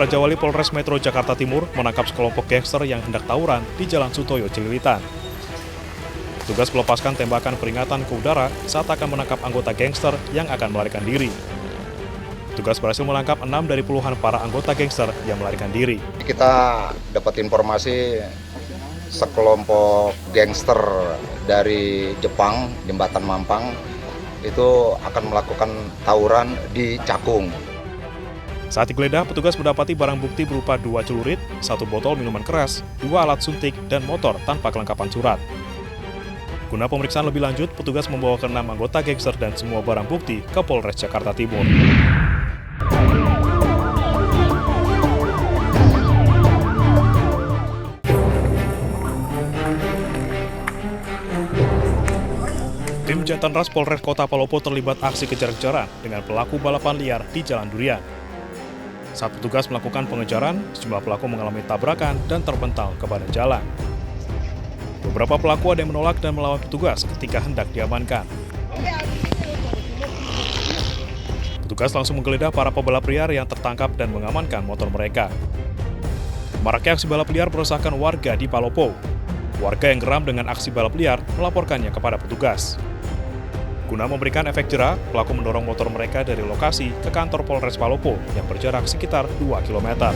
Raja Wali Polres Metro Jakarta Timur menangkap sekelompok gangster yang hendak tawuran di Jalan Sutoyo Cililitan. Petugas melepaskan tembakan peringatan ke udara saat akan menangkap anggota gangster yang akan melarikan diri. Petugas berhasil menangkap 6 dari puluhan para anggota gangster yang melarikan diri. Kita dapat informasi sekelompok gangster dari Jepang, Jembatan Mampang, itu akan melakukan tawuran di Cakung. Saat digeledah, petugas mendapati barang bukti berupa 2 celurit, 1 botol minuman keras, 2 alat suntik, dan motor tanpa kelengkapan surat. Guna pemeriksaan lebih lanjut, petugas membawa ke 6 anggota gangster dan semua barang bukti ke Polres Jakarta Timur. Tim Jatanras Polres Kota Palopo terlibat aksi kejar-kejaran dengan pelaku balapan liar di Jalan Durian. Saat petugas melakukan pengejaran, sejumlah pelaku mengalami tabrakan dan terpental ke badan jalan. Beberapa pelaku ada yang menolak dan melawan petugas ketika hendak diamankan. Petugas langsung menggeledah para pebalap liar yang tertangkap dan mengamankan motor mereka. Maraknya aksi balap liar meresahkan warga di Palopo. Warga yang geram dengan aksi balap liar melaporkannya kepada petugas. Guna memberikan efek jera, pelaku mendorong motor mereka dari lokasi ke kantor Polres Palopo yang berjarak sekitar 2 km.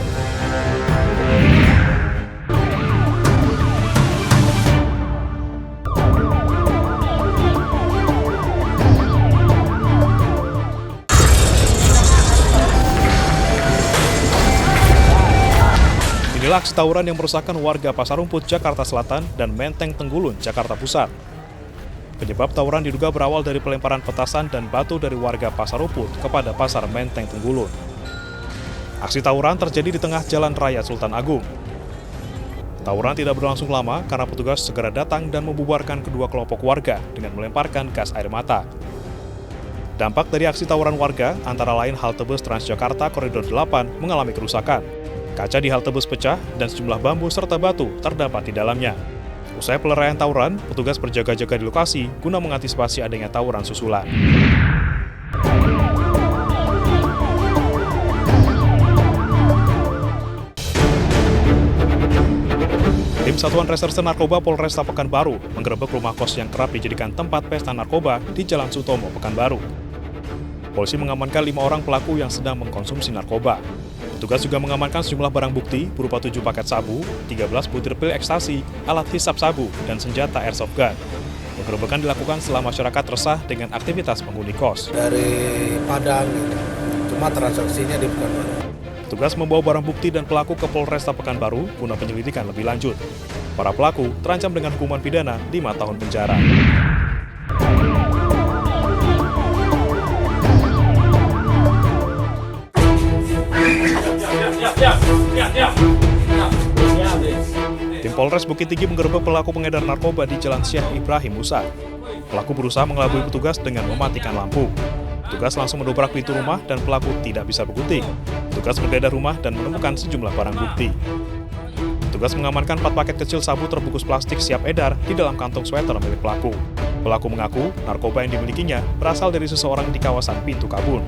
Inilah aksi tawuran yang meresahkan warga Pasar Rumput, Jakarta Selatan dan Menteng Tenggulun, Jakarta Pusat. Penyebab tawuran diduga berawal dari pelemparan petasan dan batu dari warga Pasar Rumput kepada Pasar Menteng Tenggulun. Aksi tawuran terjadi di tengah Jalan Raya Sultan Agung. Tawuran tidak berlangsung lama karena petugas segera datang dan membubarkan kedua kelompok warga dengan melemparkan gas air mata. Dampak dari aksi tawuran warga antara lain halte bus Transjakarta Koridor 8 mengalami kerusakan. Kaca di halte bus pecah dan sejumlah bambu serta batu terdapat di dalamnya. Usai peleraian tawuran, petugas berjaga-jaga di lokasi guna mengantisipasi adanya tawuran susulan. Tim Satuan Reserse Narkoba Polresta Pekanbaru menggerebek rumah kos yang kerap dijadikan tempat pesta narkoba di Jalan Sutomo, Pekanbaru. Polisi mengamankan 5 orang pelaku yang sedang mengkonsumsi narkoba. Petugas juga mengamankan sejumlah barang bukti berupa 7 paket sabu, 13 butir pil ekstasi, alat hisap sabu, dan senjata airsoft gun. Penggerebekan dilakukan setelah masyarakat resah dengan aktivitas penghuni kos. Dari Padang, cuma transaksinya di Pekanbaru. Petugas membawa barang bukti dan pelaku ke Polresta Pekanbaru guna penyelidikan lebih lanjut. Para pelaku terancam dengan hukuman pidana 5 tahun penjara. Tim Polres Bukit Tinggi menggerebek pelaku pengedar narkoba di Jalan Syekh Ibrahim Musa. Pelaku berusaha mengelabui petugas dengan mematikan lampu. Petugas langsung mendobrak pintu rumah dan pelaku tidak bisa berkutik. Petugas menggeledah rumah dan menemukan sejumlah barang bukti. Petugas mengamankan 4 paket kecil sabu terbungkus plastik siap edar di dalam kantong sweater milik pelaku. Pelaku mengaku narkoba yang dimilikinya berasal dari seseorang di kawasan Pintu Kabun.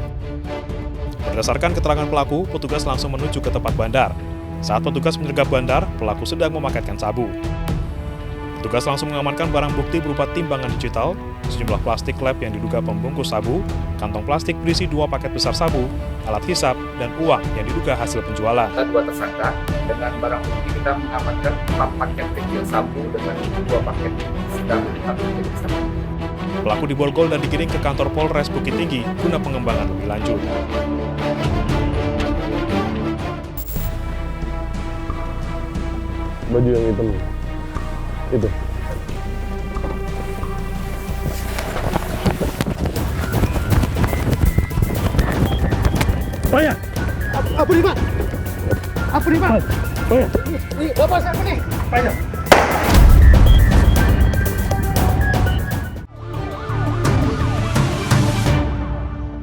Berdasarkan keterangan pelaku, petugas langsung menuju ke tempat bandar. Saat petugas menyergap bandar, pelaku sedang memaketkan sabu. Petugas langsung mengamankan barang bukti berupa timbangan digital, sejumlah plastik lab yang diduga pembungkus sabu, kantong plastik berisi 2 paket besar sabu, alat hisap, dan uang yang diduga hasil penjualan. Kita 2 tersangka, dengan barang bukti kita mengamankan 4 paket kecil sabu dengan 2 paket sedang atau kecil sabu. Pelaku diborgol dan digiring ke kantor Polres Bukit Tinggi guna pengembangan lebih lanjut. Baju yang hitam itu. Oh ya, apa nih Pak? Apa nih Pak? Oh ya. Ini bapak siapa nih? Pak.